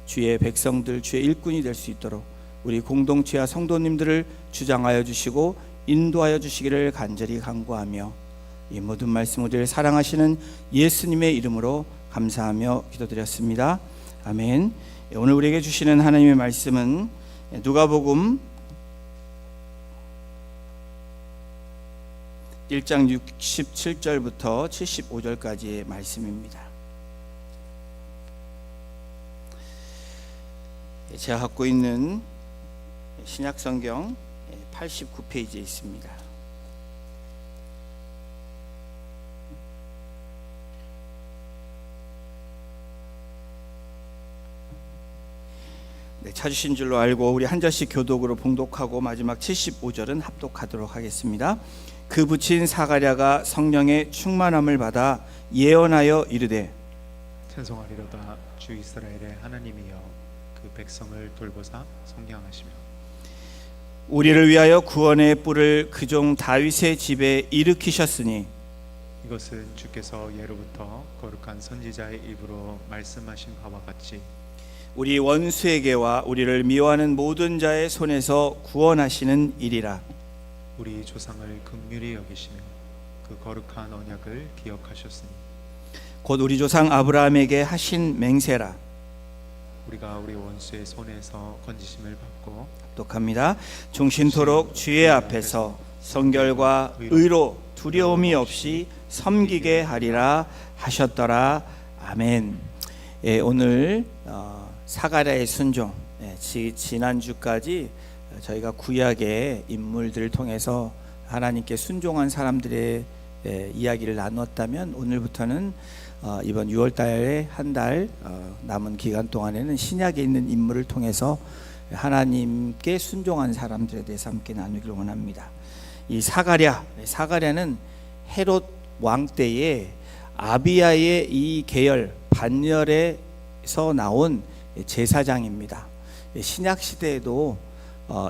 주의 백성들, 주의 일꾼이 될 수 있도록 우리 공동체와 성도님들을 주장하여 주시고 인도하여 주시기를 간절히 간구하며 이 모든 말씀 우리를 사랑하시는 예수님의 이름으로 감사하며 기도드렸습니다. 아멘. 오늘 우리에게 주시는 하나님의 말씀은 누가복음 1장 67절부터 75절까지의 말씀입니다. 제가 갖고 있는 신약성경 89페이지에 있습니다. 찾으신 줄로 알고 우리 한 절씩 교독으로 봉독하고 마지막 75절은 합독하도록 하겠습니다. 그 붙인 사가랴가 성령의 충만함을 받아 예언하여 이르되 찬송하리로다 주 이스라엘의 하나님이여 그 백성을 돌보사 성량하시며 우리를 위하여 구원의 뿔을 그종 다윗의 집에 일으키셨으니 이것은 주께서 예로부터 거룩한 선지자의 입으로 말씀하신 바와 같이 우리 원수에게와 우리를 미워하는 모든 자의 손에서 구원하시는 일이라. 우리 조상을 긍휼히 여기시며 그 거룩한 언약을 기억하셨으니 곧 우리 조상 아브라함에게 하신 맹세라. 우리가 우리 원수의 손에서 건지심을 받고 독합니다. 종신토록 주의 앞에서 성결과 의로 두려움이 없이 섬기게 하리라 하셨더라. 아멘. 오늘 사가랴의 순종, 지난주까지 저희가 구약의 인물들을 통해서 하나님께 순종한 사람들의 이야기를 나누었다면 오늘부터는 이번 6월달에 한 달 남은 기간 동안에는 신약에 있는 인물을 통해서 하나님께 순종한 사람들에 대해서 함께 나누기를 원합니다. 이 사가랴는 헤롯 왕 때에 아비야의 이 계열 반열에서 나온 제사장입니다. 신약 시대에도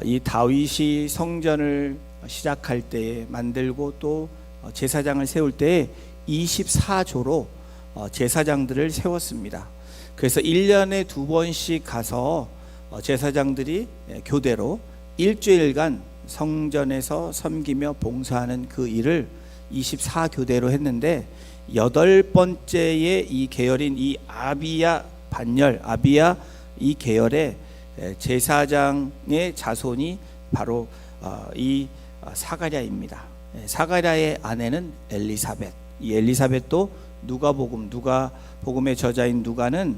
이 다윗이 성전을 시작할 때에 만들고 또 제사장을 세울 때에 24조로 제사장들을 세웠습니다. 그래서 1년에 2번씩 가서 제사장들이 교대로 일주일간 성전에서 섬기며 봉사하는 그 일을 24교대로 했는데 8번째의 이 계열인 이 아비야 반열, 아비야 이 계열의 제사장의 자손이 바로 이 사가랴입니다. 사가랴의 아내는 엘리사벳. 이 엘리사벳도 누가복음의 저자인 누가는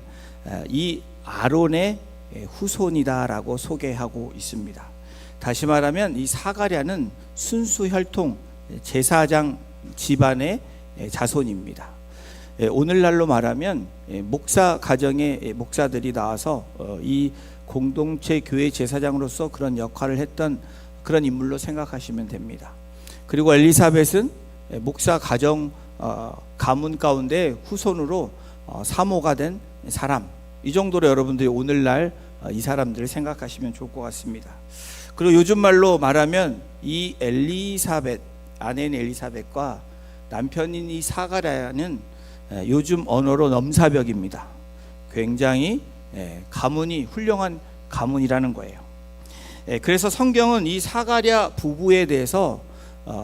이 아론의 후손이다라고 소개하고 있습니다. 다시 말하면 이 사가랴는 순수 혈통 제사장 집안의 자손입니다. 오늘날로 말하면 목사 가정의 목사들이 나와서 이 공동체 교회 제사장으로서 그런 역할을 했던 그런 인물로 생각하시면 됩니다. 그리고 엘리사벳은 목사 가정 가문 가운데 후손으로 사모가 된 사람, 이 정도로 여러분들이 오늘날 이 사람들을 생각하시면 좋을 것 같습니다. 그리고 요즘 말로 말하면 이 엘리사벳, 아내인 엘리사벳과 남편인 이 사가랴는 요즘 언어로 넘사벽입니다. 굉장히 가문이 훌륭한 가문이라는 거예요. 그래서 성경은 이 사가랴 부부에 대해서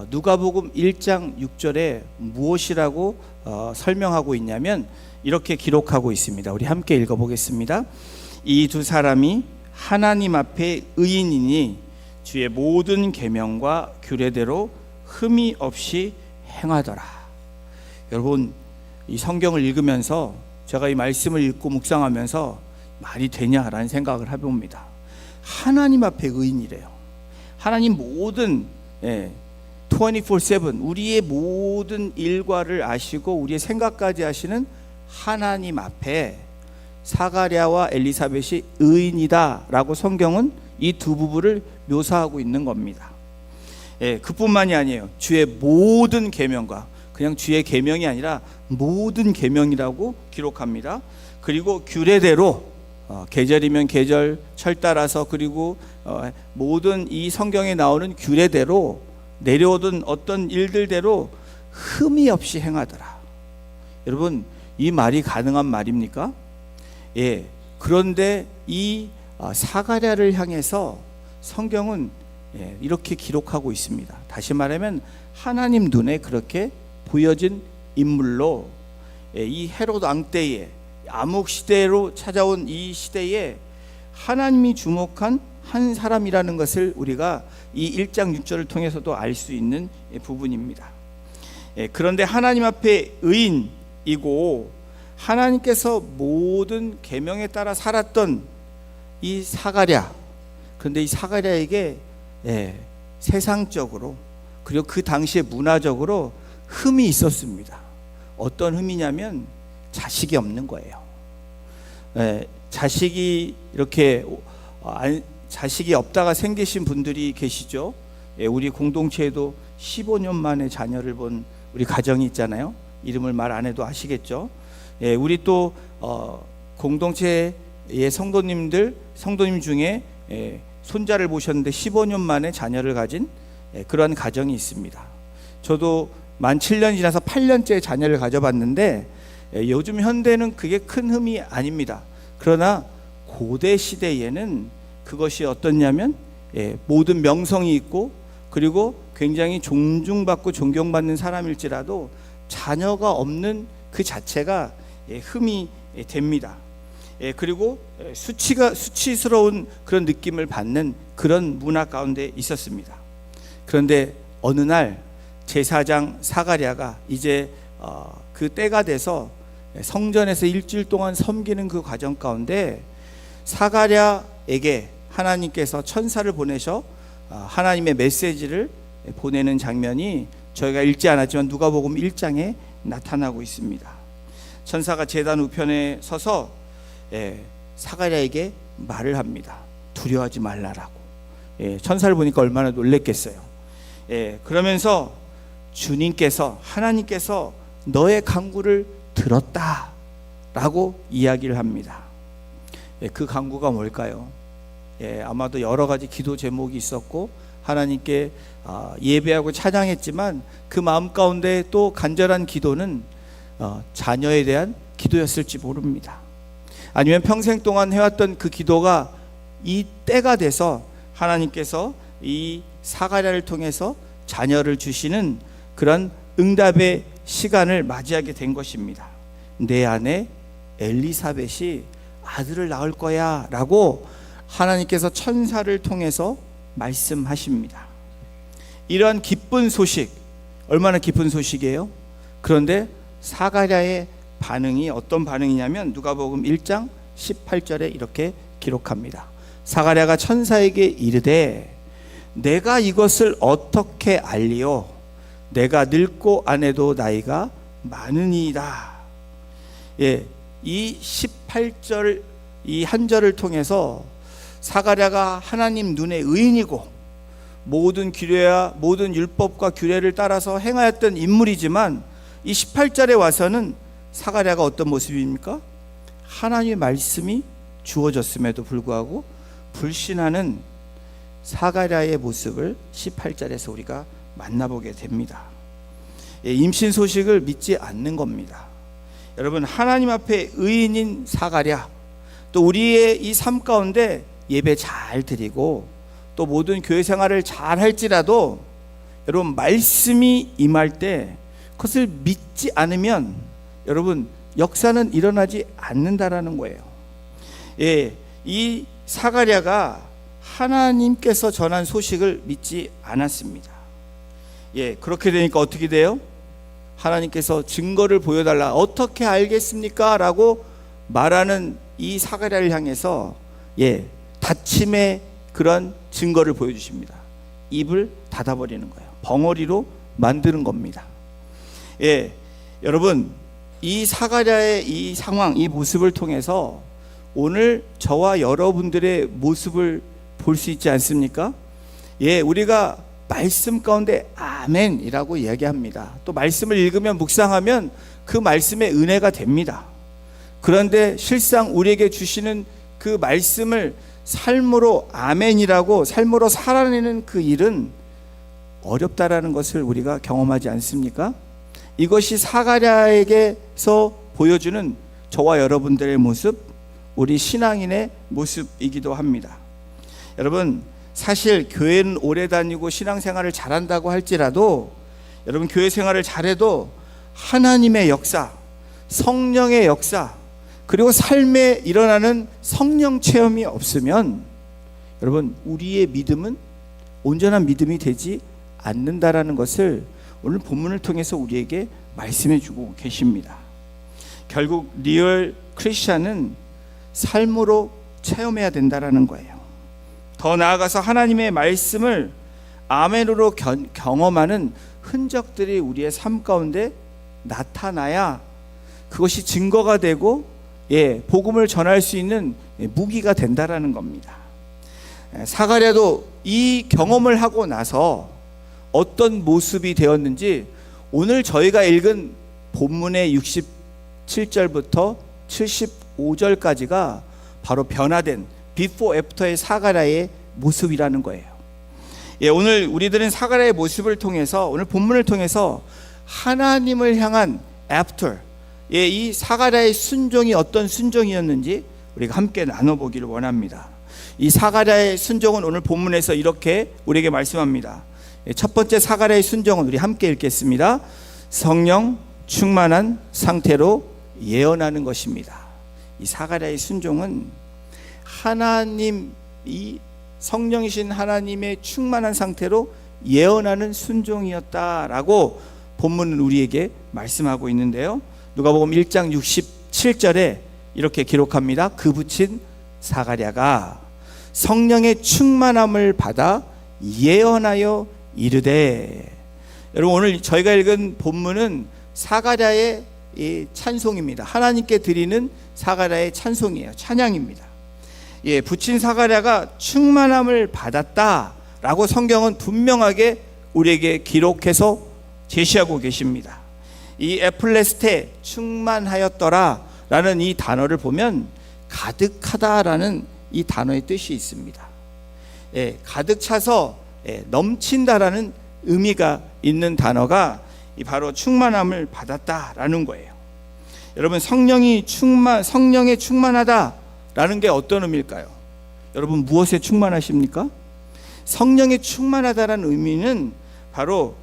누가복음 1장 6절에 무엇이라고 설명하고 있냐면 이렇게 기록하고 있습니다. 우리 함께 읽어보겠습니다. 이 두 사람이 하나님 앞에 의인이니 주의 모든 계명과 규례대로 흠이 없이 행하더라. 여러분, 이 성경을 읽으면서 제가 이 말씀을 읽고 묵상하면서 말이 되냐라는 생각을 해봅니다. 하나님 앞에 의인이래요. 하나님 모든 24/7 우리의 모든 일과를 아시고 우리의 생각까지 아시는 하나님 앞에 사가랴와 엘리사벳이 의인이다라고 성경은 이 두 부부를 묘사하고 있는 겁니다. 그뿐만이 아니에요. 주의 모든 계명과, 그냥 주의 계명이 아니라 모든 계명이라고 기록합니다. 그리고 규례대로 계절이면 계절, 철 따라서, 그리고 모든 이 성경에 나오는 규례대로 내려오던 어떤 일들대로 흠이 없이 행하더라. 여러분, 이 말이 가능한 말입니까? 그런데 이 사가랴를 향해서 성경은 이렇게 기록하고 있습니다. 다시 말하면 하나님 눈에 그렇게 보여진 인물로 이 헤롯 왕 때에 암흑 시대로 찾아온 이 시대에 하나님이 주목한 한 사람이라는 것을 우리가 이 1장 6절을 통해서도 알 수 있는 부분입니다. 그런데 하나님 앞에 의인이고 하나님께서 모든 계명에 따라 살았던 이 사가랴, 그런데 이 사가랴에게 세상적으로 그리고 그 당시에 문화적으로 흠이 있었습니다. 어떤 흠이냐면 자식이 없는 거예요. 자식이 이렇게 자식이 없다가 생기신 분들이 계시죠. 우리 공동체에도 15년 만에 자녀를 본 우리 가정이 있잖아요. 이름을 말 안 해도 아시겠죠. 우리 또 공동체의 성도님 중에 손자를 보셨는데 15년 만에 자녀를 가진 그러한 가정이 있습니다. 저도 만 7년 지나서 8년째 자녀를 가져봤는데 요즘 현대는 그게 큰 흠이 아닙니다. 그러나 고대 시대에는 그것이 어떻냐면 모든 명성이 있고 그리고 굉장히 존중받고 존경받는 사람일지라도 자녀가 없는 그 자체가 흠이 됩니다. 그리고 수치스러운 그런 느낌을 받는 그런 문화 가운데 있었습니다. 그런데 어느 날 제사장 사가랴가 이제 그 때가 돼서 성전에서 일주일 동안 섬기는 그 과정 가운데 사가랴에게 하나님께서 천사를 보내셔 하나님의 메시지를 보내는 장면이 저희가 읽지 않았지만 누가복음 1장에 나타나고 있습니다. 천사가 제단 우편에 서서 사가랴에게 말을 합니다. 두려워하지 말라라고. 천사를 보니까 얼마나 놀랬겠어요. 그러면서 주님께서 하나님께서 너의 간구를 들었다라고 이야기를 합니다. 그 간구가 뭘까요? 아마도 여러 가지 기도 제목이 있었고 하나님께 예배하고 찬양했지만 그 마음 가운데 또 간절한 기도는 자녀에 대한 기도였을지 모릅니다. 아니면 평생 동안 해왔던 그 기도가 이 때가 돼서 하나님께서 이 사가랴를 통해서 자녀를 주시는 그런 응답의 시간을 맞이하게 된 것입니다. 내 아내 엘리사벳이 아들을 낳을 거야 라고 하나님께서 천사를 통해서 말씀하십니다. 이러한 기쁜 소식, 얼마나 기쁜 소식이에요? 그런데 사가랴의 반응이 어떤 반응이냐면 누가복음 1장 18절에 이렇게 기록합니다. 사가랴가 천사에게 이르되 내가 이것을 어떻게 알리오? 내가 늙고 아내도 나이가 많으니이다. 이 18절 이 한 절을 통해서 사가랴가 하나님 눈에 의인이고 모든 규례와 모든 율법과 규례를 따라서 행하였던 인물이지만 이 18절에 와서는 사가랴가 어떤 모습입니까? 하나님의 말씀이 주어졌음에도 불구하고 불신하는 사가랴의 모습을 18절에서 우리가 만나보게 됩니다. 임신 소식을 믿지 않는 겁니다. 여러분, 하나님 앞에 의인인 사가랴, 또 우리의 이 삶 가운데 예배 잘 드리고 또 모든 교회 생활을 잘 할지라도 여러분 말씀이 임할 때 그것을 믿지 않으면 여러분 역사는 일어나지 않는다라는 거예요. 이 사가랴가 하나님께서 전한 소식을 믿지 않았습니다. 그렇게 되니까 어떻게 돼요? 하나님께서 증거를 보여달라. 어떻게 알겠습니까? 라고 말하는 이 사가랴를 향해서 다침의 그런 증거를 보여주십니다. 입을 닫아버리는 거예요. 벙어리로 만드는 겁니다. 여러분, 이 사가랴의 이 상황, 이 모습을 통해서 오늘 저와 여러분들의 모습을 볼 수 있지 않습니까? 우리가 말씀 가운데 아멘이라고 이야기합니다. 또 말씀을 읽으면 묵상하면 그 말씀의 은혜가 됩니다. 그런데 실상 우리에게 주시는 그 말씀을 삶으로 아멘이라고 삶으로 살아내는 그 일은 어렵다라는 것을 우리가 경험하지 않습니까? 이것이 사가랴에게서 보여주는 저와 여러분들의 모습, 우리 신앙인의 모습이기도 합니다. 여러분, 사실 교회는 오래 다니고 신앙생활을 잘한다고 할지라도, 여러분 교회 생활을 잘해도 하나님의 역사, 성령의 역사, 그리고 삶에 일어나는 성령 체험이 없으면 여러분 우리의 믿음은 온전한 믿음이 되지 않는다라는 것을 오늘 본문을 통해서 우리에게 말씀해 주고 계십니다. 결국 리얼 크리스찬은 삶으로 체험해야 된다라는 거예요. 더 나아가서 하나님의 말씀을 아멘으로 경험하는 흔적들이 우리의 삶 가운데 나타나야 그것이 증거가 되고 복음을 전할 수 있는 무기가 된다라는 겁니다. 사가랴도 이 경험을 하고 나서 어떤 모습이 되었는지 오늘 저희가 읽은 본문의 67절부터 75절까지가 바로 변화된 비포 애프터의 사가랴의 모습이라는 거예요. 오늘 우리들은 사가랴의 모습을 통해서, 오늘 본문을 통해서 하나님을 향한 애프터, 이 사가랴의 순종이 어떤 순종이었는지 우리가 함께 나눠보기를 원합니다. 이 사가랴의 순종은 오늘 본문에서 이렇게 우리에게 말씀합니다. 첫 번째 사가랴의 순종은 우리 함께 읽겠습니다. 성령 충만한 상태로 예언하는 것입니다. 이 사가랴의 순종은 하나님, 이 성령이신 하나님의 충만한 상태로 예언하는 순종이었다라고 본문은 우리에게 말씀하고 있는데요. 누가복음 1장 67절에 이렇게 기록합니다. 그 붙인 사가랴가 성령의 충만함을 받아 예언하여 이르되. 여러분, 오늘 저희가 읽은 본문은 사가랴의 이 찬송입니다. 하나님께 드리는 사가랴의 찬송이에요. 찬양입니다. 붙인 사가랴가 충만함을 받았다라고 성경은 분명하게 우리에게 기록해서 제시하고 계십니다. 이 에플레스테, 충만하였더라 라는 이 단어를 보면 가득하다라는 이 단어의 뜻이 있습니다. 가득 차서 넘친다라는 의미가 있는 단어가 바로 충만함을 받았다라는 거예요. 여러분, 성령의 충만하다라는 게 어떤 의미일까요? 여러분, 무엇에 충만하십니까? 성령의 충만하다라는 의미는 바로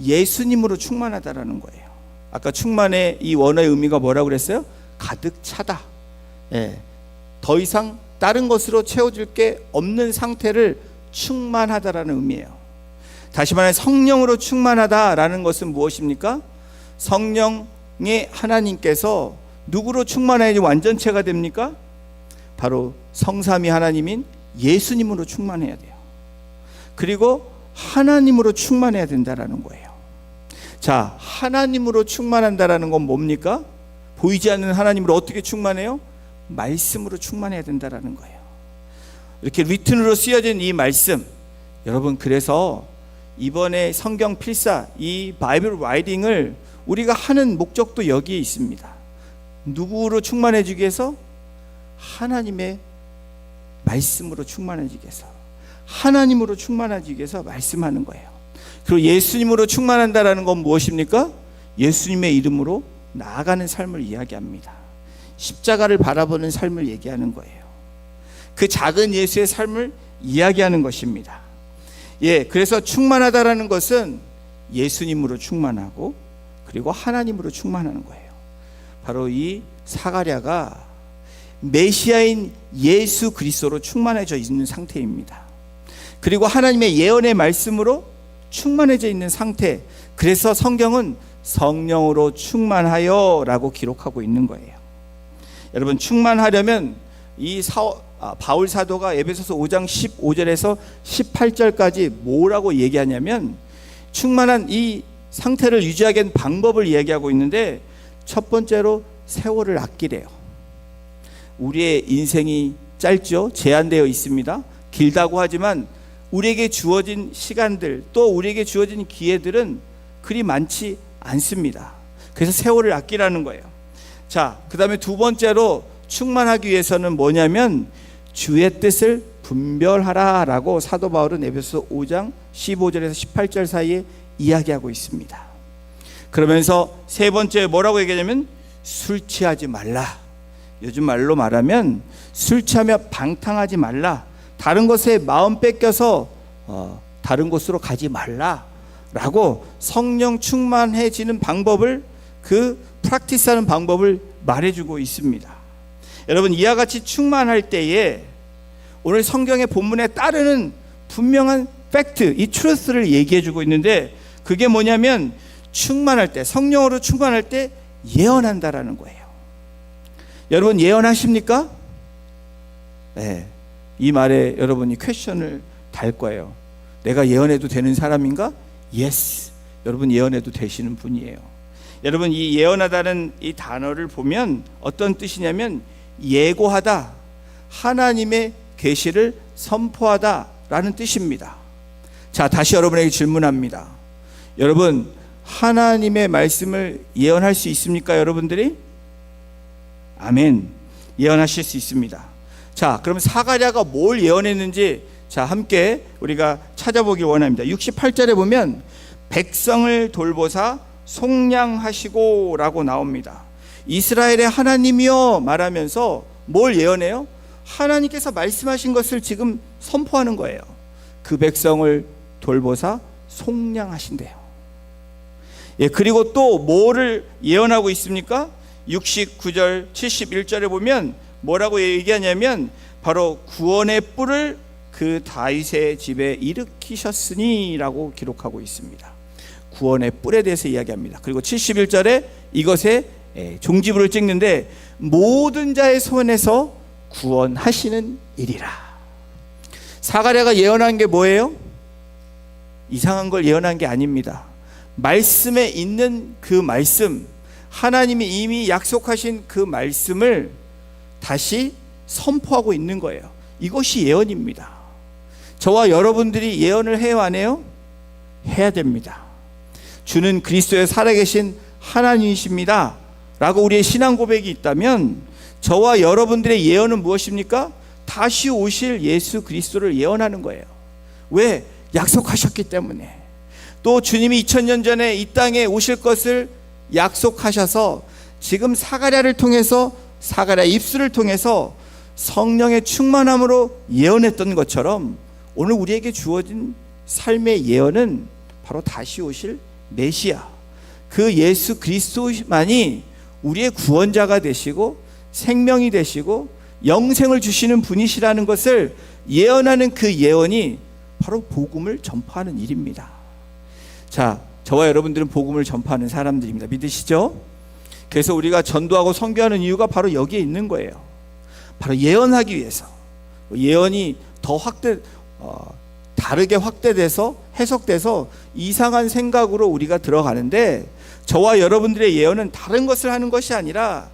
예수님으로 충만하다라는 거예요. 아까 충만의 이 원어의 의미가 뭐라고 그랬어요? 가득 차다. 더 이상 다른 것으로 채워질 게 없는 상태를 충만하다라는 의미예요. 다시 말해 성령으로 충만하다라는 것은 무엇입니까? 성령의 하나님께서 누구로 충만해야지 완전체가 됩니까? 바로 성삼위 하나님인 예수님으로 충만해야 돼요. 그리고 하나님으로 충만해야 된다라는 거예요. 자, 하나님으로 충만한다라는 건 뭡니까? 보이지 않는 하나님으로 어떻게 충만해요? 말씀으로 충만해야 된다라는 거예요. 이렇게 리튼으로 쓰여진 이 말씀, 여러분, 그래서 이번에 성경 필사, 이 바이블 라이팅을 우리가 하는 목적도 여기에 있습니다. 누구로 충만해지기 위해서? 하나님의 말씀으로 충만해지기 위해서, 하나님으로 충만해지기 위해서 말씀하는 거예요. 그리고 예수님으로 충만한다라는 건 무엇입니까? 예수님의 이름으로 나아가는 삶을 이야기합니다. 십자가를 바라보는 삶을 얘기하는 거예요. 그 작은 예수의 삶을 이야기하는 것입니다. 그래서 충만하다라는 것은 예수님으로 충만하고 그리고 하나님으로 충만하는 거예요. 바로 이 사가랴가 메시아인 예수 그리스도로 충만해져 있는 상태입니다. 그리고 하나님의 예언의 말씀으로 충만해져 있는 상태. 그래서 성경은 성령으로 충만하여 라고 기록하고 있는 거예요. 여러분, 충만하려면 바울 사도가 에베소서 5장 15절에서 18절까지 뭐라고 얘기하냐면 충만한 이 상태를 유지하기 위한 방법을 얘기하고 있는데, 첫 번째로 세월을 아끼래요. 우리의 인생이 짧죠. 제한되어 있습니다. 길다고 하지만 우리에게 주어진 시간들, 또 우리에게 주어진 기회들은 그리 많지 않습니다. 그래서 세월을 아끼라는 거예요. 자, 그 다음에 두 번째로 충만하기 위해서는 뭐냐면 주의 뜻을 분별하라 라고 사도 바울은 에베소서 5장 15절에서 18절 사이에 이야기하고 있습니다. 그러면서 세 번째 뭐라고 얘기하냐면 술 취하지 말라. 요즘 말로 말하면 술 취하며 방탕하지 말라. 다른 것에 마음 뺏겨서 다른 곳으로 가지 말라라고 성령 충만해지는 방법을 프랙티스하는 방법을 말해주고 있습니다. 여러분, 이와 같이 충만할 때에 오늘 성경의 본문에 따르는 분명한 팩트, 이 트루스를 얘기해주고 있는데, 그게 뭐냐면 충만할 때, 성령으로 충만할 때 예언한다라는 거예요. 여러분, 예언하십니까? 네. 이 말에 여러분이 퀘션을 달 거예요. 내가 예언해도 되는 사람인가? Yes. 여러분, 예언해도 되시는 분이에요. 여러분, 이 예언하다는 이 단어를 보면 어떤 뜻이냐면 예고하다, 하나님의 계시를 선포하다라는 뜻입니다. 자, 다시 여러분에게 질문합니다. 여러분, 하나님의 말씀을 예언할 수 있습니까, 여러분들이? 아멘. 예언하실 수 있습니다. 자, 그럼 사가랴가 뭘 예언했는지 자, 함께 우리가 찾아보길 원합니다. 68절에 보면 백성을 돌보사 속량하시고 라고 나옵니다. 이스라엘의 하나님이여 말하면서 뭘 예언해요? 하나님께서 말씀하신 것을 지금 선포하는 거예요. 그 백성을 돌보사 속량하신대요. 예, 그리고 또 뭐를 예언하고 있습니까? 69절 71절에 보면 뭐라고 얘기하냐면 바로 구원의 뿔을 그 다윗의 집에 일으키셨으니 라고 기록하고 있습니다. 구원의 뿔에 대해서 이야기합니다. 그리고 71절에 이것에 종지부를 찍는데 모든 자의 손에서 구원하시는 일이라. 사가랴가 예언한 게 뭐예요? 이상한 걸 예언한 게 아닙니다. 말씀에 있는 그 말씀, 하나님이 이미 약속하신 그 말씀을 다시 선포하고 있는 거예요. 이것이 예언입니다. 저와 여러분들이 예언을 해요, 안 해요? 해야 됩니다. 주는 그리스도에 살아계신 하나님이십니다 라고 우리의 신앙 고백이 있다면 저와 여러분들의 예언은 무엇입니까? 다시 오실 예수 그리스도를 예언하는 거예요. 왜? 약속하셨기 때문에. 또 주님이 2000년 전에 이 땅에 오실 것을 약속하셔서 지금 사가랴를 통해서, 사가랴 입술을 통해서 성령의 충만함으로 예언했던 것처럼 오늘 우리에게 주어진 삶의 예언은 바로 다시 오실 메시아, 그 예수 그리스도만이 우리의 구원자가 되시고 생명이 되시고 영생을 주시는 분이시라는 것을 예언하는 그 예언이 바로 복음을 전파하는 일입니다. 자, 저와 여러분들은 복음을 전파하는 사람들입니다. 믿으시죠? 그래서 우리가 전도하고 선교하는 이유가 바로 여기에 있는 거예요. 바로 예언하기 위해서. 예언이 더 다르게 확대돼서 해석돼서 이상한 생각으로 우리가 들어가는데, 저와 여러분들의 예언은 다른 것을 하는 것이 아니라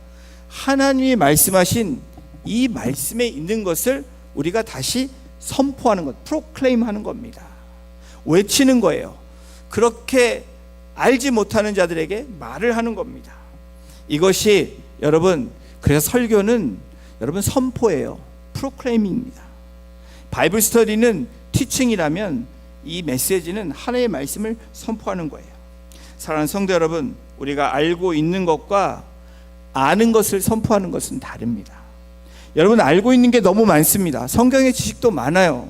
하나님이 말씀하신 이 말씀에 있는 것을 우리가 다시 선포하는 것, 프로클레임 하는 겁니다. 외치는 거예요. 그렇게 알지 못하는 자들에게 말을 하는 겁니다. 이것이 여러분, 그래서 설교는 여러분 선포예요. 프로클레이밍입니다. 바이블 스터디는 티칭이라면 이 메시지는 하나님의 말씀을 선포하는 거예요. 사랑하는 성도 여러분, 우리가 알고 있는 것과 아는 것을 선포하는 것은 다릅니다. 여러분, 알고 있는 게 너무 많습니다. 성경의 지식도 많아요.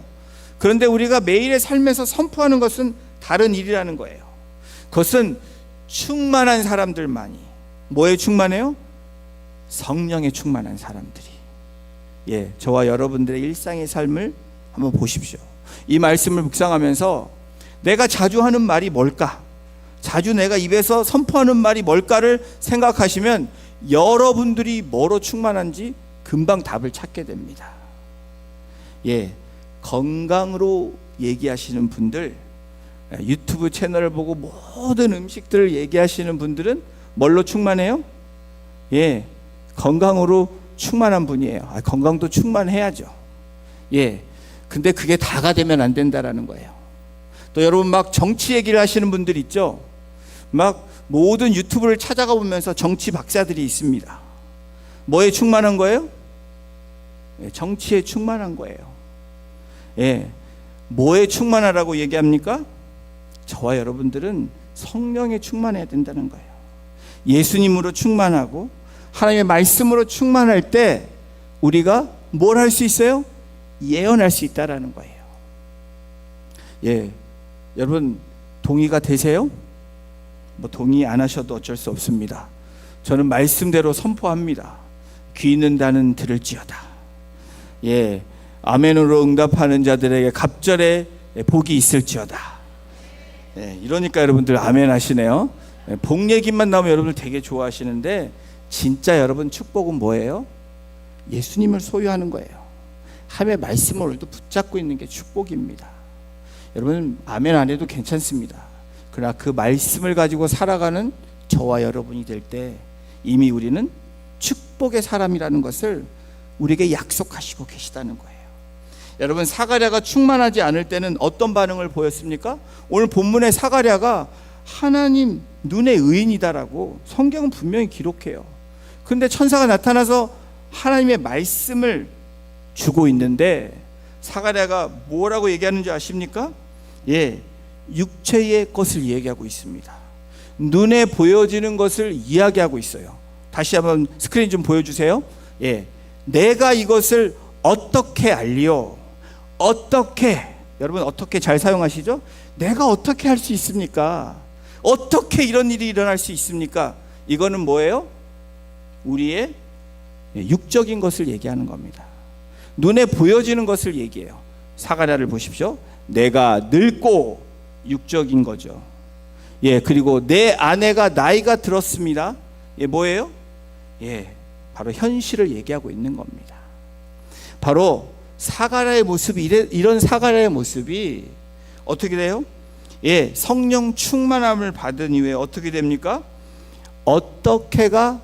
그런데 우리가 매일의 삶에서 선포하는 것은 다른 일이라는 거예요. 그것은 충만한 사람들만이. 뭐에 충만해요? 성령에 충만한 사람들이. 예, 저와 여러분들의 일상의 삶을 한번 보십시오. 이 말씀을 묵상하면서 내가 자주 하는 말이 뭘까? 자주 내가 입에서 선포하는 말이 뭘까를 생각하시면 여러분들이 뭐로 충만한지 금방 답을 찾게 됩니다. 예, 건강으로 얘기하시는 분들, 유튜브 채널을 보고 모든 음식들을 얘기하시는 분들은 뭘로 충만해요? 예, 건강으로 충만한 분이에요. 건강도 충만해야죠. 예, 근데 그게 다가 되면 안 된다라는 거예요. 또 여러분, 막 정치 얘기를 하시는 분들 있죠. 막 모든 유튜브를 찾아가 보면서 정치 박사들이 있습니다. 뭐에 충만한 거예요? 예, 정치에 충만한 거예요. 예, 뭐에 충만하라고 얘기합니까? 저와 여러분들은 성령에 충만해야 된다는 거예요. 예수님으로 충만하고 하나님의 말씀으로 충만할 때 우리가 뭘 할 수 있어요? 예언할 수 있다라는 거예요. 예, 여러분 동의가 되세요? 뭐 동의 안 하셔도 어쩔 수 없습니다. 저는 말씀대로 선포합니다. 귀 있는 자는 들을지어다. 예, 아멘으로 응답하는 자들에게 갑절에 복이 있을지어다. 예, 이러니까 여러분들 아멘 하시네요. 예, 복 얘기만 나오면 여러분들 되게 좋아하시는데 진짜 여러분 축복은 뭐예요? 예수님을 소유하는 거예요. 하나님의 말씀을 오늘도 붙잡고 있는 게 축복입니다. 여러분 아멘 안 해도 괜찮습니다. 그러나 그 말씀을 가지고 살아가는 저와 여러분이 될 때 이미 우리는 축복의 사람이라는 것을 우리에게 약속하시고 계시다는 거예요. 여러분 사가랴가 충만하지 않을 때는 어떤 반응을 보였습니까? 오늘 본문의 사가랴가 하나님 눈의 의인이다라고 성경은 분명히 기록해요. 그런데 천사가 나타나서 하나님의 말씀을 주고 있는데 사가랴가 뭐라고 얘기하는지 아십니까? 예, 육체의 것을 얘기하고 있습니다. 눈에 보여지는 것을 이야기하고 있어요. 다시 한번 스크린 좀 보여주세요. 예, 내가 이것을 어떻게 알리요? 어떻게, 여러분 어떻게 잘 사용하시죠? 내가 어떻게 할 수 있습니까? 어떻게 이런 일이 일어날 수 있습니까? 이거는 뭐예요? 우리의 육적인 것을 얘기하는 겁니다. 눈에 보여지는 것을 얘기해요. 사가랴를 보십시오. 내가 늙고 육적인 거죠. 예, 그리고 내 아내가 나이가 들었습니다. 예, 뭐예요? 예, 바로 현실을 얘기하고 있는 겁니다. 바로 사가랴의 모습이 이런 사가랴의 모습이 어떻게 돼요? 예, 성령 충만함을 받은 이후에 어떻게 됩니까? 어떻게가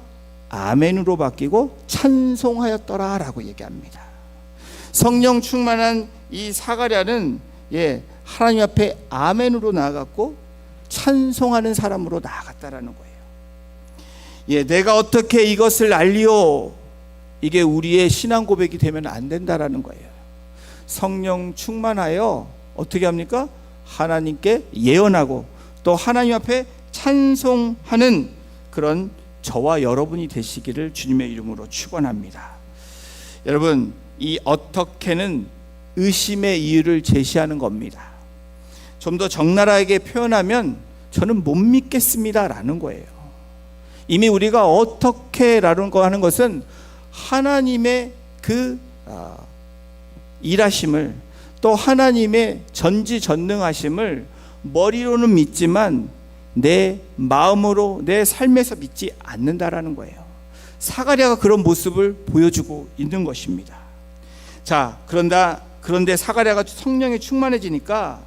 아멘으로 바뀌고 찬송하였더라라고 얘기합니다. 성령 충만한 이 사가랴는 예, 하나님 앞에 아멘으로 나아갔고 찬송하는 사람으로 나아갔다라는 거예요. 예, 내가 어떻게 이것을 알리오? 이게 우리의 신앙 고백이 되면 안 된다라는 거예요. 성령 충만하여 어떻게 합니까? 하나님께 예언하고 또 하나님 앞에 찬송하는 그런 저와 여러분이 되시기를 주님의 이름으로 축원합니다. 여러분, 이 어떻게는 의심의 이유를 제시하는 겁니다. 좀 더 적나라하게 표현하면 저는 못 믿겠습니다라는 거예요. 이미 우리가 어떻게라는 거 하는 것은 하나님의 그 일하심을 또 하나님의 전지전능하심을 머리로는 믿지만 내 마음으로 내 삶에서 믿지 않는다라는 거예요. 사가랴가 그런 모습을 보여주고 있는 것입니다. 자, 그런데 사가랴가 성령에 충만해지니까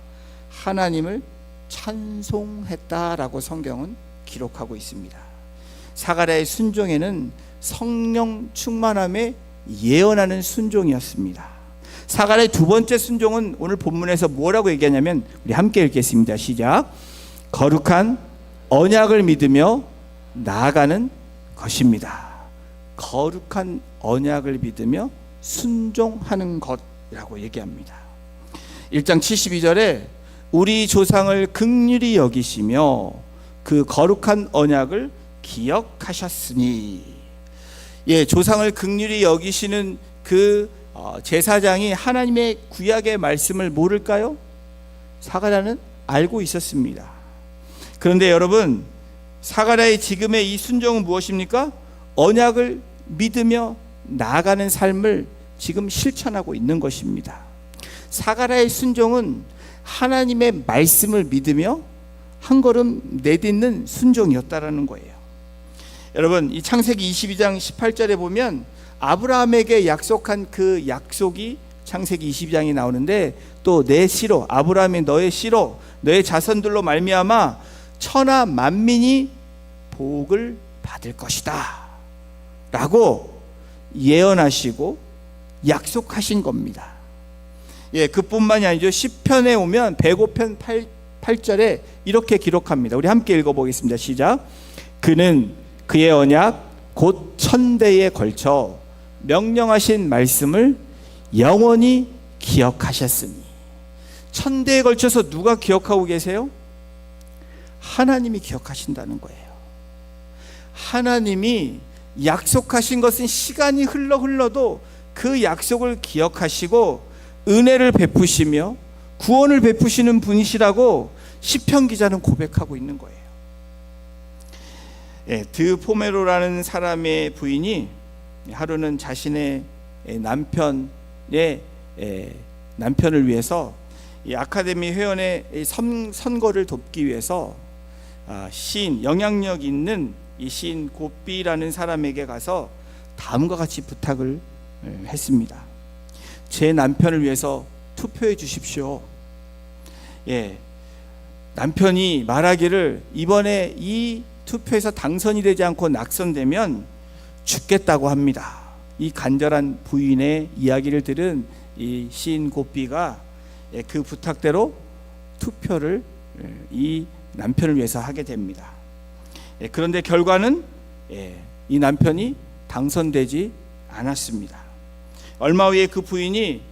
하나님을 찬송했다라고 성경은 기록하고 있습니다. 사가랴의 순종에는 성령 충만함에 예언하는 순종이었습니다. 사가랴의 두 번째 순종은 오늘 본문에서 뭐라고 얘기하냐면 우리 함께 읽겠습니다. 시작. 거룩한 언약을 믿으며 나아가는 것입니다. 거룩한 언약을 믿으며 순종하는 것이라고 얘기합니다. 1장 72절에 우리 조상을 긍휼히 여기시며 그 거룩한 언약을 기억하셨으니, 예, 조상을 긍휼히 여기시는 그 제사장이 하나님의 구약의 말씀을 모를까요? 사가랴는 알고 있었습니다. 그런데 여러분, 사가랴의 지금의 이 순종은 무엇입니까? 언약을 믿으며 나아가는 삶을 지금 실천하고 있는 것입니다. 사가랴의 순종은 하나님의 말씀을 믿으며 한 걸음 내딛는 순종이었다라는 거예요. 여러분, 이 창세기 22장 18절에 보면 아브라함에게 약속한 그 약속이 창세기 22장에 나오는데, 또 내 씨로, 아브라함이 너의 씨로 너의 자손들로 말미암아 천하 만민이 복을 받을 것이다 라고 예언하시고 약속하신 겁니다. 예, 그뿐만이 아니죠. 시편에 오면 105편 8절에 이렇게 기록합니다. 우리 함께 읽어보겠습니다. 시작. 그는 그의 언약 곧 1000대에 걸쳐 명령하신 말씀을 영원히 기억하셨으니. 1000대에 걸쳐서 누가 기억하고 계세요? 하나님이 기억하신다는 거예요. 하나님이 약속하신 것은 시간이 흘러도 그 약속을 기억하시고 은혜를 베푸시며 구원을 베푸시는 분이시라고 시편 기자는 고백하고 있는 거예요. 드포메로라는 사람의 부인이 하루는 자신의 남편을 위해서 이 아카데미 회원의 선거를 돕기 위해서 시인, 영향력 있는 이 시인 고삐라는 사람에게 가서 다음과 같이 부탁을 했습니다. 제 남편을 위해서 투표해 주십시오. 남편이 말하기를 이번에 이 투표에서 당선이 되지 않고 낙선되면 죽겠다고 합니다. 이 간절한 부인의 이야기를 들은 이 시인 고삐가 그 부탁대로 투표를 이 남편을 위해서 하게 됩니다. 그런데 결과는 이 남편이 당선되지 않았습니다. 얼마 후에 그 부인이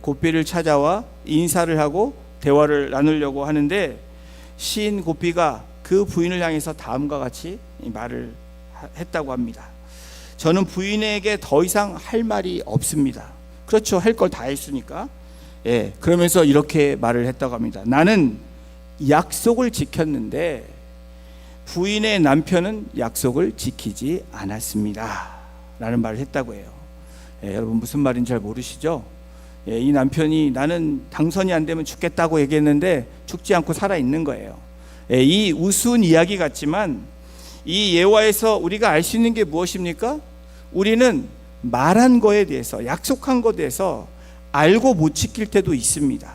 고삐를 찾아와 인사를 하고 대화를 나누려고 하는데 시인 고삐가 그 부인을 향해서 다음과 같이 말을 했다고 합니다. 저는 부인에게 더 이상 할 말이 없습니다. 그렇죠. 할 걸 다 했으니까. 그러면서 이렇게 말을 했다고 합니다. 나는 약속을 지켰는데 부인의 남편은 약속을 지키지 않았습니다. 라는 말을 했다고 해요. 여러분 무슨 말인지 잘 모르시죠? 이 남편이 나는 당선이 안 되면 죽겠다고 얘기했는데 죽지 않고 살아있는 거예요. 이 우스운 이야기 같지만 이 예화에서 우리가 알 수 있는 게 무엇입니까? 우리는 말한 거에 대해서, 약속한 것에 대해서 알고 못 지킬 때도 있습니다.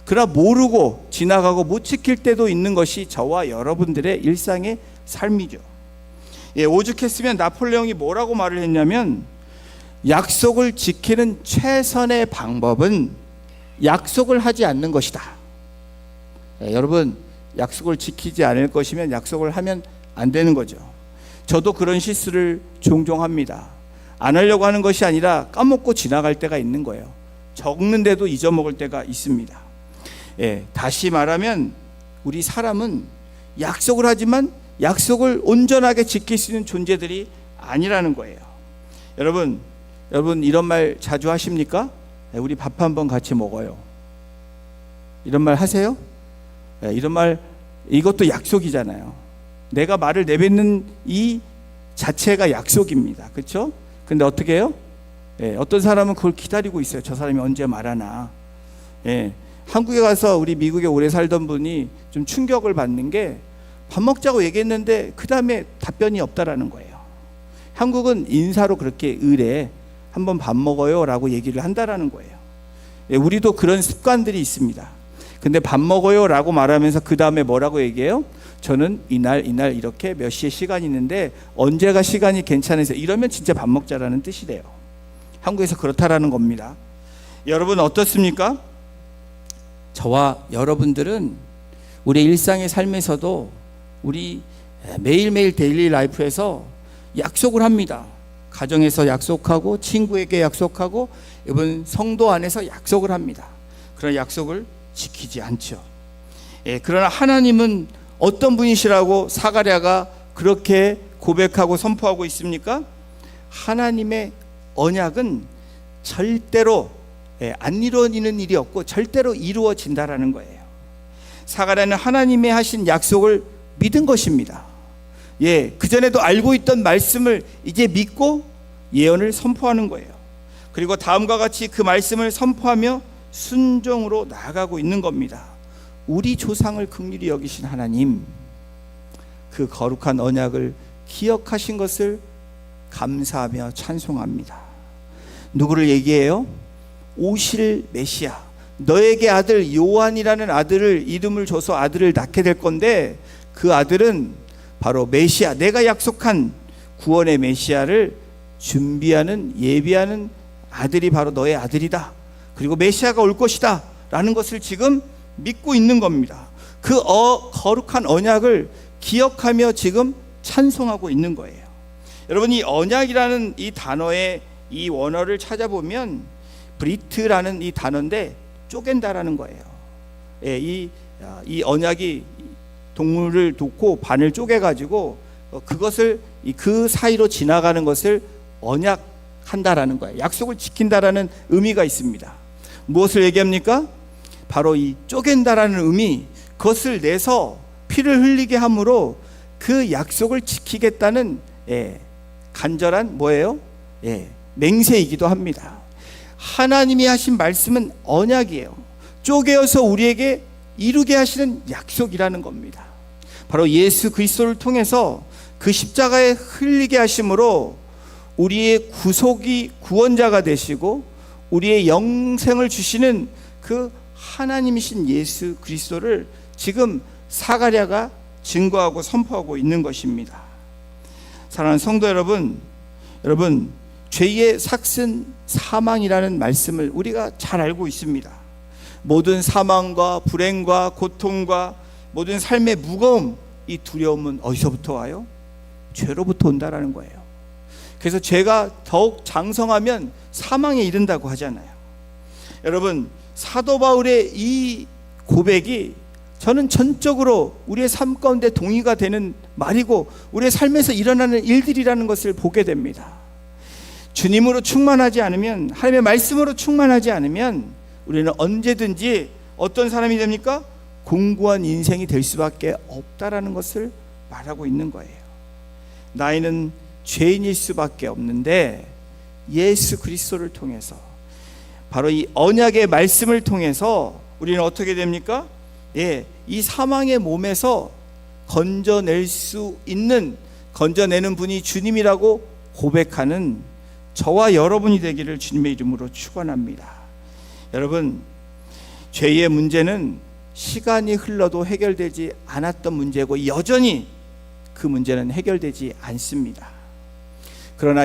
그러나 모르고 지나가고 못 지킬 때도 있는 것이 저와 여러분들의 일상의 삶이죠. 오죽했으면 나폴레옹이 뭐라고 말을 했냐면 약속을 지키는 최선의 방법은 약속을 하지 않는 것이다. 여러분 약속을 지키지 않을 것이면 약속을 하면 안 되는 거죠. 저도 그런 실수를 종종 합니다. 안 하려고 하는 것이 아니라 까먹고 지나갈 때가 있는 거예요. 적는데도 잊어먹을 때가 있습니다. 다시 말하면 우리 사람은 약속을 하지만 약속을 온전하게 지킬 수 있는 존재들이 아니라는 거예요. 여러분 이런 말 자주 하십니까? 우리 밥 한번 같이 먹어요. 이런 말 하세요? 이런 말, 이것도 약속이잖아요. 내가 말을 내뱉는 이 자체가 약속입니다. 그렇죠? 근데 어떻게 해요? 어떤 사람은 그걸 기다리고 있어요. 저 사람이 언제 말하나. 한국에 가서 우리 미국에 오래 살던 분이 좀 충격을 받는 게 밥 먹자고 얘기했는데 그 다음에 답변이 없다라는 거예요. 한국은 인사로 그렇게 의뢰 한번 밥 먹어요 라고 얘기를 한다라는 거예요. 우리도 그런 습관들이 있습니다. 근데 밥 먹어요 라고 말하면서 그 다음에 뭐라고 얘기해요? 저는 이날 이렇게 몇 시에 시간이 있는데 언제가 시간이 괜찮으세요? 이러면 진짜 밥 먹자라는 뜻이래요. 한국에서 그렇다라는 겁니다. 여러분 어떻습니까? 저와 여러분들은 우리 일상의 삶에서도 우리 매일매일 데일리 라이프에서 약속을 합니다. 가정에서 약속하고 친구에게 약속하고 이번 성도 안에서 약속을 합니다. 그러나 약속을 지키지 않죠. 그러나 하나님은 어떤 분이시라고 사가랴가 그렇게 고백하고 선포하고 있습니까? 하나님의 언약은 절대로 안 이루어지는 일이 없고 절대로 이루어진다라는 거예요. 사가랴는 하나님의 하신 약속을 믿은 것입니다. 그전에도 알고 있던 말씀을 이제 믿고 예언을 선포하는 거예요. 그리고 다음과 같이 그 말씀을 선포하며 순종으로 나아가고 있는 겁니다. 우리 조상을 긍휼히 여기신 하나님, 그 거룩한 언약을 기억하신 것을 감사하며 찬송합니다. 누구를 얘기해요? 오실 메시아, 너에게 아들 요한이라는 아들을 이름을 줘서 아들을 낳게 될 건데 그 아들은 바로 메시아, 내가 약속한 구원의 메시아를 준비하는 예비하는 아들이 바로 너의 아들이다. 그리고 메시아가 올 것이다 라는 것을 지금 믿고 있는 겁니다. 그 거룩한 언약을 기억하며 지금 찬송하고 있는 거예요. 여러분 이 언약이라는 이 단어의 이 원어를 찾아보면 브리트라는 이 단어인데 쪼갠다라는 거예요. 이 언약이 동물을 놓고 반을 쪼개가지고 그것을 그 사이로 지나가는 것을 언약한다라는 거예요. 약속을 지킨다라는 의미가 있습니다. 무엇을 얘기합니까? 바로 이 쪼갠다라는 의미, 그것을 내서 피를 흘리게 함으로 그 약속을 지키겠다는 간절한 뭐예요? 맹세이기도 합니다. 하나님이 하신 말씀은 언약이에요. 쪼개어서 우리에게 이루게 하시는 약속이라는 겁니다. 바로 예수 그리스도를 통해서 그 십자가에 흘리게 하심으로 우리의 구속이 구원자가 되시고 우리의 영생을 주시는 그 하나님이신 예수 그리스도를 지금 사가랴가 증거하고 선포하고 있는 것입니다. 사랑하는 성도 여러분, 죄의 삭슨 사망이라는 말씀을 우리가 잘 알고 있습니다. 모든 사망과 불행과 고통과 모든 삶의 무거움, 이 두려움은 어디서부터 와요? 죄로부터 온다라는 거예요. 그래서 죄가 더욱 장성하면 사망에 이른다고 하잖아요. 여러분, 사도 바울의 이 고백이 저는 전적으로 우리의 삶 가운데 동의가 되는 말이고 우리의 삶에서 일어나는 일들이라는 것을 보게 됩니다. 주님으로 충만하지 않으면, 하나님의 말씀으로 충만하지 않으면 우리는 언제든지 어떤 사람이 됩니까? 공고한 인생이 될 수밖에 없다라는 것을 말하고 있는 거예요. 나이는 죄인일 수밖에 없는데 예수 그리스도를 통해서, 바로 이 언약의 말씀을 통해서 우리는 어떻게 됩니까? 이 사망의 몸에서 건져낼 수 있는, 건져내는 분이 주님이라고 고백하는 저와 여러분이 되기를 주님의 이름으로 축원합니다. 여러분, 죄의 문제는 시간이 흘러도 해결되지 않았던 문제고 여전히 그 문제는 해결되지 않습니다. 그러나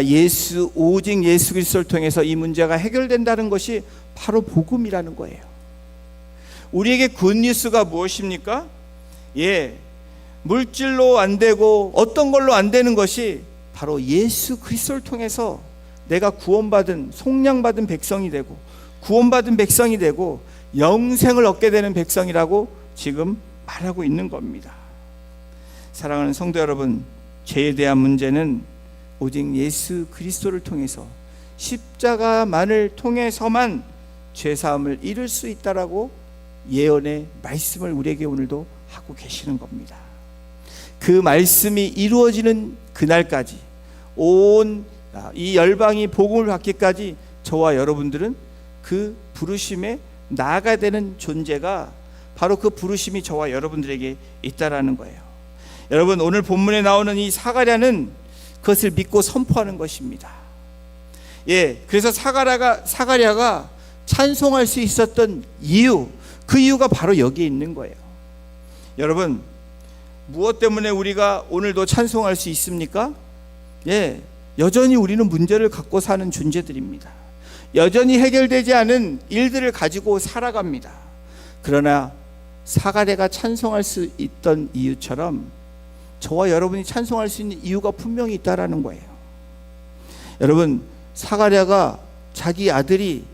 오직 예수 그리스도를 통해서 이 문제가 해결된다는 것이 바로 복음이라는 거예요. 우리에게 굿뉴스가 무엇입니까? 물질로 안 되고 어떤 걸로 안 되는 것이 바로 예수 그리스도를 통해서 내가 구원받은, 속량받은 백성이 되고 구원받은 백성이 되고 영생을 얻게 되는 백성이라고 지금 말하고 있는 겁니다. 사랑하는 성도 여러분, 죄에 대한 문제는 오직 예수 그리스도를 통해서, 십자가만을 통해서만 죄사함을 이룰 수 있다라고 예언의 말씀을 우리에게 오늘도 하고 계시는 겁니다. 그 말씀이 이루어지는 그날까지, 온 이 열방이 복음을 받기까지 저와 여러분들은 그 부르심에 나아가야 되는 존재가 바로 그 부르심이 저와 여러분들에게 있다라는 거예요. 여러분, 오늘 본문에 나오는 이 사가랴는 그것을 믿고 선포하는 것입니다. 그래서 사가랴가 찬송할 수 있었던 이유, 그 이유가 바로 여기에 있는 거예요. 여러분, 무엇 때문에 우리가 오늘도 찬송할 수 있습니까? 여전히 우리는 문제를 갖고 사는 존재들입니다. 여전히 해결되지 않은 일들을 가지고 살아갑니다. 그러나 사가랴가 찬송할 수 있던 이유처럼 저와 여러분이 찬송할 수 있는 이유가 분명히 있다라는 거예요. 여러분, 사가랴가 자기 아들인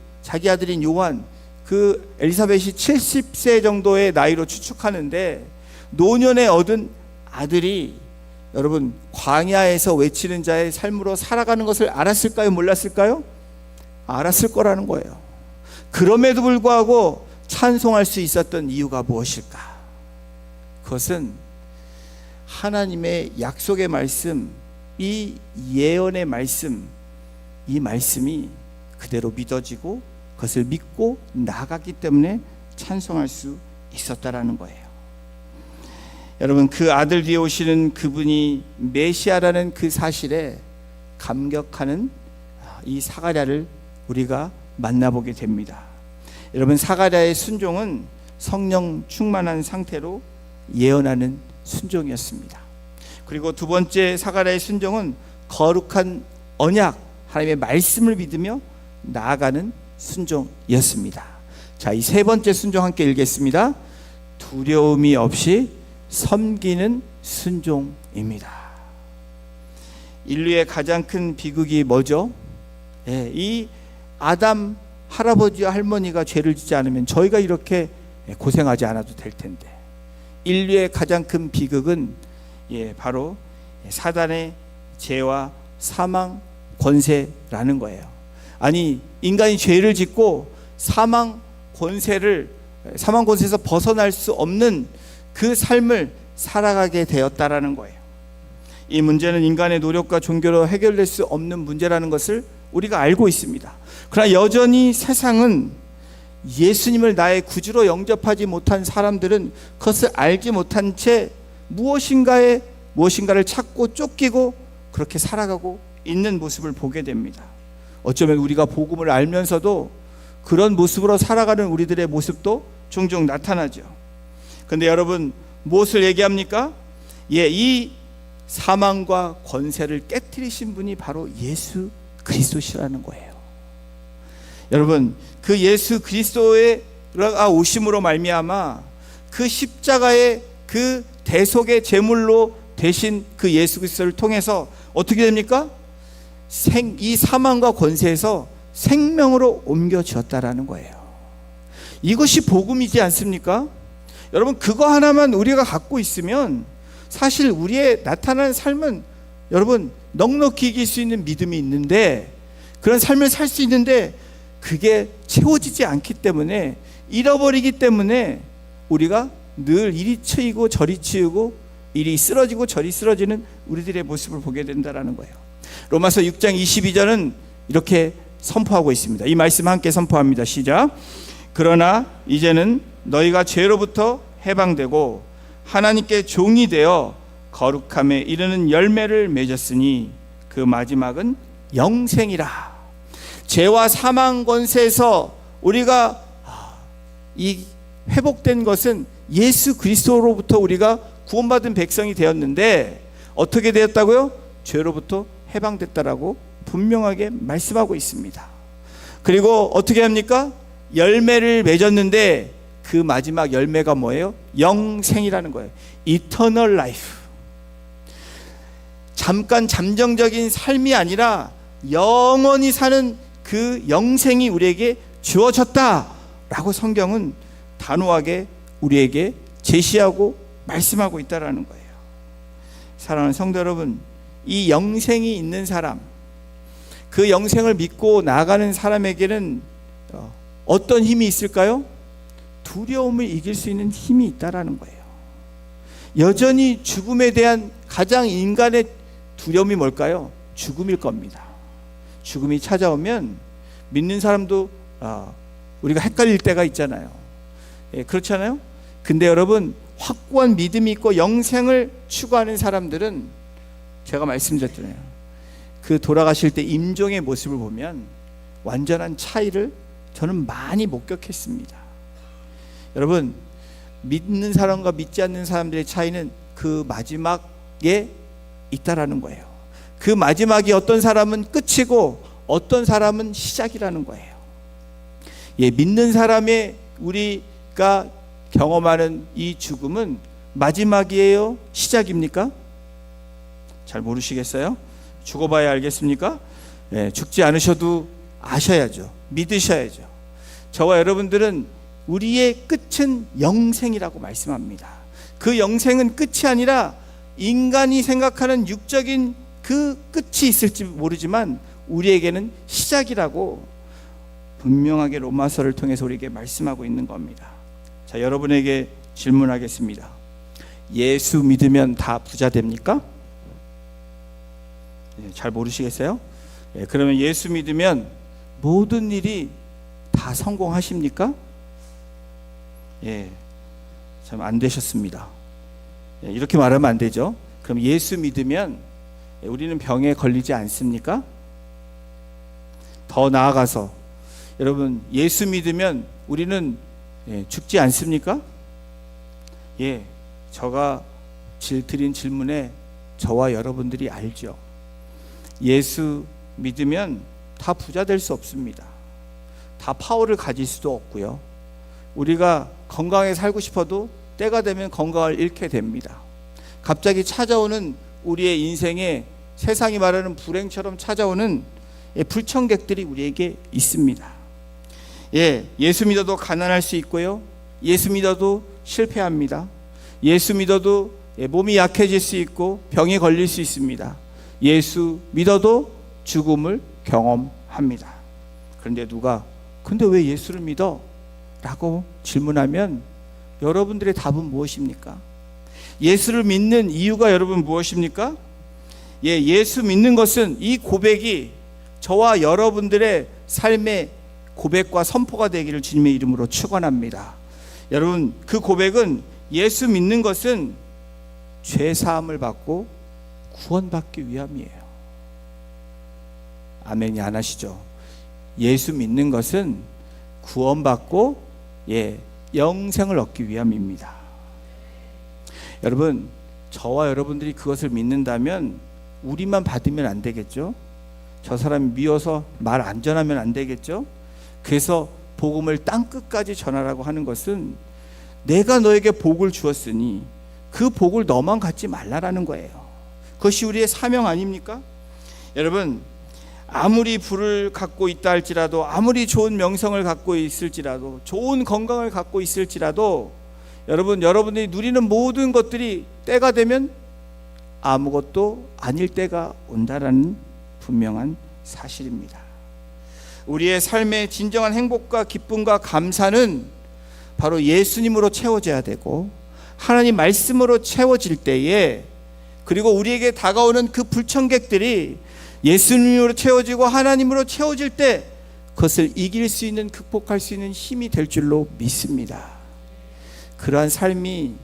요한, 그 엘리사벳이 70세 정도의 나이로 추측하는데 노년에 얻은 아들이, 여러분, 광야에서 외치는 자의 삶으로 살아가는 것을 알았을까요? 몰랐을까요? 알았을 거라는 거예요. 그럼에도 불구하고 찬송할 수 있었던 이유가 무엇일까? 그것은 하나님의 약속의 말씀, 이 예언의 말씀, 이 말씀이 그대로 믿어지고 그것을 믿고 나갔기 때문에 찬송할 수 있었다라는 거예요. 여러분, 그 아들 뒤에 오시는 그분이 메시아라는 그 사실에 감격하는 이 사가랴를 우리가 만나보게 됩니다. 여러분, 사가랴의 순종은 성령 충만한 상태로 예언하는 순종이었습니다. 그리고 두 번째 사가랴의 순종은 거룩한 언약, 하나님의 말씀을 믿으며 나아가는 순종이었습니다. 자, 이 세 번째 순종 함께 읽겠습니다. 두려움이 없이 섬기는 순종입니다. 인류의 가장 큰 비극이 뭐죠? 이 아담 할아버지와 할머니가 죄를 짓지 않으면 저희가 이렇게 고생하지 않아도 될 텐데, 인류의 가장 큰 비극은 바로 사단의 죄와 사망 권세라는 거예요. 아니, 인간이 죄를 짓고 사망 권세에서 벗어날 수 없는 그 삶을 살아가게 되었다라는 거예요. 이 문제는 인간의 노력과 종교로 해결될 수 없는 문제라는 것을 우리가 알고 있습니다. 그러나 여전히 세상은 예수님을 나의 구주로 영접하지 못한 사람들은 그것을 알지 못한 채 무엇인가를 찾고 쫓기고 그렇게 살아가고 있는 모습을 보게 됩니다. 어쩌면 우리가 복음을 알면서도 그런 모습으로 살아가는 우리들의 모습도 종종 나타나죠. 그런데 여러분, 무엇을 얘기합니까? 이 사망과 권세를 깨뜨리신 분이 바로 예수 그리스도시라는 거예요. 여러분, 그 예수 그리스도의 오심으로 말미암아 그 십자가의 그 대속의 제물로 되신 그 예수 그리스도를 통해서 어떻게 됩니까? 이 사망과 권세에서 생명으로 옮겨졌다라는 거예요. 이것이 복음이지 않습니까? 여러분, 그거 하나만 우리가 갖고 있으면 사실 우리의 나타나는 삶은 여러분 넉넉히 이길 수 있는 믿음이 있는데, 그런 삶을 살 수 있는데 그게 채워지지 않기 때문에, 잃어버리기 때문에 우리가 늘 이리 치이고 저리 치이고 이리 쓰러지고 저리 쓰러지는 우리들의 모습을 보게 된다는 거예요. 로마서 6장 22절은 이렇게 선포하고 있습니다. 이 말씀 함께 선포합니다. 시작. 그러나 이제는 너희가 죄로부터 해방되고 하나님께 종이 되어 거룩함에 이르는 열매를 맺었으니 그 마지막은 영생이라. 죄와 사망 권세에서 우리가 이 회복된 것은 예수 그리스도로부터 우리가 구원받은 백성이 되었는데, 어떻게 되었다고요? 죄로부터 해방됐다라고 분명하게 말씀하고 있습니다. 그리고 어떻게 합니까? 열매를 맺었는데 그 마지막 열매가 뭐예요? 영생이라는 거예요. Eternal life. 잠깐 잠정적인 삶이 아니라 영원히 사는 그 영생이 우리에게 주어졌다라고 성경은 단호하게 우리에게 제시하고 말씀하고 있다라는 거예요. 사랑하는 성도 여러분, 이 영생이 있는 사람, 그 영생을 믿고 나아가는 사람에게는 어떤 힘이 있을까요? 두려움을 이길 수 있는 힘이 있다라는 거예요. 여전히 죽음에 대한 가장 인간의 두려움이 뭘까요? 죽음일 겁니다. 죽음이 찾아오면 믿는 사람도 우리가 헷갈릴 때가 있잖아요. 그렇잖아요. 근데 여러분, 확고한 믿음이 있고 영생을 추구하는 사람들은 제가 말씀드렸잖아요. 그 돌아가실 때 임종의 모습을 보면 완전한 차이를 저는 많이 목격했습니다. 여러분, 믿는 사람과 믿지 않는 사람들의 차이는 그 마지막에 있다라는 거예요. 그 마지막이 어떤 사람은 끝이고 어떤 사람은 시작이라는 거예요. 믿는 사람의 우리가 경험하는 이 죽음은 마지막이에요? 시작입니까? 잘 모르시겠어요? 죽어봐야 알겠습니까? 죽지 않으셔도 아셔야죠. 믿으셔야죠. 저와 여러분들은 우리의 끝은 영생이라고 말씀합니다. 그 영생은 끝이 아니라 인간이 생각하는 육적인 그 끝이 있을지 모르지만 우리에게는 시작이라고 분명하게 로마서를 통해서 우리에게 말씀하고 있는 겁니다. 자, 여러분에게 질문하겠습니다. 예수 믿으면 다 부자 됩니까? 잘 모르시겠어요? 그러면 예수 믿으면 모든 일이 다 성공하십니까? 참 안 되셨습니다. 이렇게 말하면 안 되죠. 그럼 예수 믿으면 우리는 병에 걸리지 않습니까? 더 나아가서 여러분, 예수 믿으면 우리는 죽지 않습니까? 제가 드린 질문에 저와 여러분들이 알죠. 예수 믿으면 다 부자 될 수 없습니다. 다 파워를 가질 수도 없고요. 우리가 건강하게 살고 싶어도 때가 되면 건강을 잃게 됩니다. 갑자기 찾아오는 우리의 인생에 세상이 말하는 불행처럼 찾아오는 불청객들이 우리에게 있습니다. 예수 믿어도 가난할 수 있고요. 예수 믿어도 실패합니다. 예수 믿어도 몸이 약해질 수 있고 병에 걸릴 수 있습니다. 예수 믿어도 죽음을 경험합니다. 그런데 누가 근데 왜 예수를 믿어? 라고 질문하면 여러분들의 답은 무엇입니까? 예수를 믿는 이유가 여러분 무엇입니까? 예수 믿는 것은 이 고백이 저와 여러분들의 삶의 고백과 선포가 되기를 주님의 이름으로 축원합니다. 여러분, 그 고백은 예수 믿는 것은 죄 사함을 받고 구원받기 위함이에요. 아멘이 안 하시죠? 예수 믿는 것은 구원받고 영생을 얻기 위함입니다. 여러분, 저와 여러분들이 그것을 믿는다면 우리만 받으면 안 되겠죠? 저 사람이 미워서 말 안 전하면 안 되겠죠? 그래서 복음을 땅끝까지 전하라고 하는 것은 내가 너에게 복을 주었으니 그 복을 너만 갖지 말라라는 거예요. 그것이 우리의 사명 아닙니까? 여러분, 아무리 부를 갖고 있다 할지라도, 아무리 좋은 명성을 갖고 있을지라도, 좋은 건강을 갖고 있을지라도, 여러분들이 누리는 모든 것들이 때가 되면 아무것도 아닐 때가 온다라는 분명한 사실입니다. 우리의 삶의 진정한 행복과 기쁨과 감사는 바로 예수님으로 채워져야 되고, 하나님 말씀으로 채워질 때에, 그리고 우리에게 다가오는 그 불청객들이 예수님으로 채워지고 하나님으로 채워질 때 그것을 이길 수 있는, 극복할 수 있는 힘이 될 줄로 믿습니다. 그러한 삶이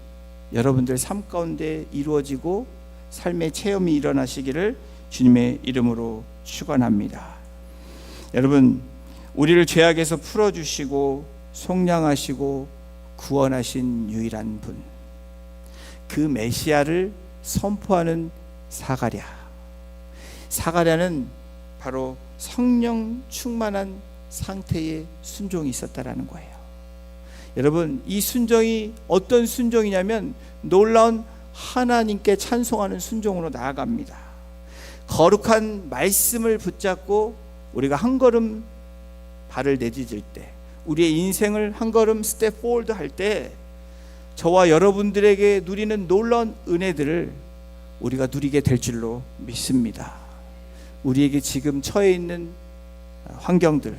여러분들 삶 가운데 이루어지고 삶의 체험이 일어나시기를 주님의 이름으로 축원합니다. 여러분, 우리를 죄악에서 풀어주시고 속량하시고 구원하신 유일한 분, 그 메시아를 선포하는 사가랴는 바로 성령 충만한 상태의 순종이 있었다라는 거예요. 여러분, 이 순종이 어떤 순종이냐면 놀라운 하나님께 찬송하는 순종으로 나아갑니다. 거룩한 말씀을 붙잡고 우리가 한 걸음 발을 내디딜 때, 우리의 인생을 한 걸음 스텝 포워드 할 때 저와 여러분들에게 누리는 놀라운 은혜들을 우리가 누리게 될 줄로 믿습니다. 우리에게 지금 처해 있는 환경들,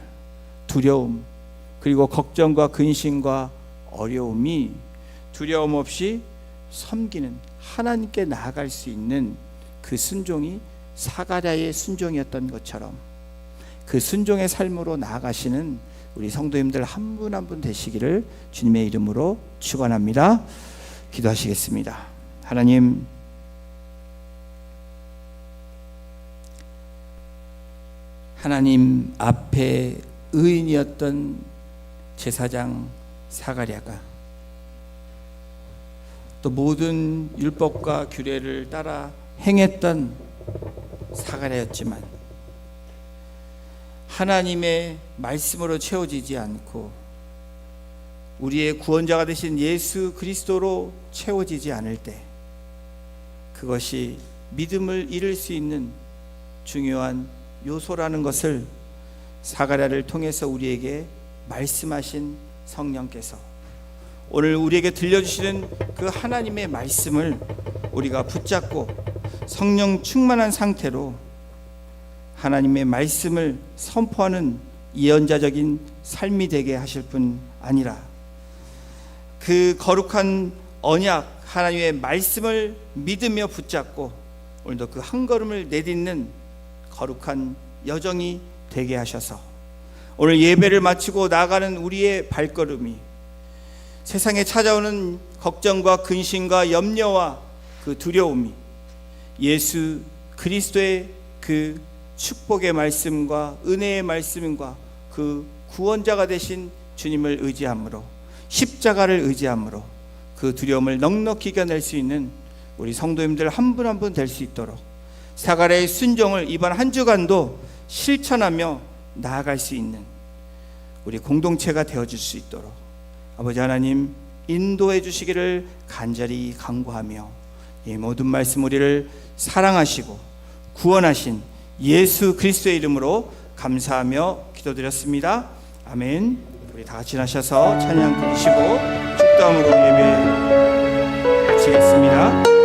두려움, 그리고 걱정과 근심과 어려움이 두려움 없이 섬기는, 하나님께 나아갈 수 있는 그 순종이 사가랴의 순종이었던 것처럼 그 순종의 삶으로 나아가시는 우리 성도님들 한 분 한 분 되시기를 주님의 이름으로 축원합니다. 기도하시겠습니다. 하나님 앞에 의인이었던 제사장 사가랴가 또 모든 율법과 규례를 따라 행했던 사가랴였지만 하나님의 말씀으로 채워지지 않고 우리의 구원자가 되신 예수 그리스도로 채워지지 않을 때 그것이 믿음을 잃을 수 있는 중요한 요소라는 것을 사가랴를 통해서 우리에게 말씀하신 성령께서 오늘 우리에게 들려주시는 그 하나님의 말씀을 우리가 붙잡고 성령 충만한 상태로 하나님의 말씀을 선포하는 예언자적인 삶이 되게 하실 뿐 아니라 그 거룩한 언약 하나님의 말씀을 믿으며 붙잡고 오늘도 그 한 걸음을 내딛는 거룩한 여정이 되게 하셔서 오늘 예배를 마치고 나가는 우리의 발걸음이 세상에 찾아오는 걱정과 근심과 염려와 그 두려움이 예수 그리스도의 그 축복의 말씀과 은혜의 말씀과 그 구원자가 되신 주님을 의지함으로 십자가를 의지함으로 그 두려움을 넉넉히 이겨낼 수 있는 우리 성도님들 한 분 한 분 될 수 있도록 사가랴의 순종을 이번 한 주간도 실천하며 나아갈 수 있는 우리 공동체가 되어줄 수 있도록 아버지 하나님 인도해 주시기를 간절히 간구하며 이 모든 말씀 우리를 사랑하시고 구원하신 예수 그리스도의 이름으로 감사하며 기도드렸습니다. 아멘. 우리 다 같이 나셔서 찬양 드리시고 축도함으로 예배 마치겠습니다.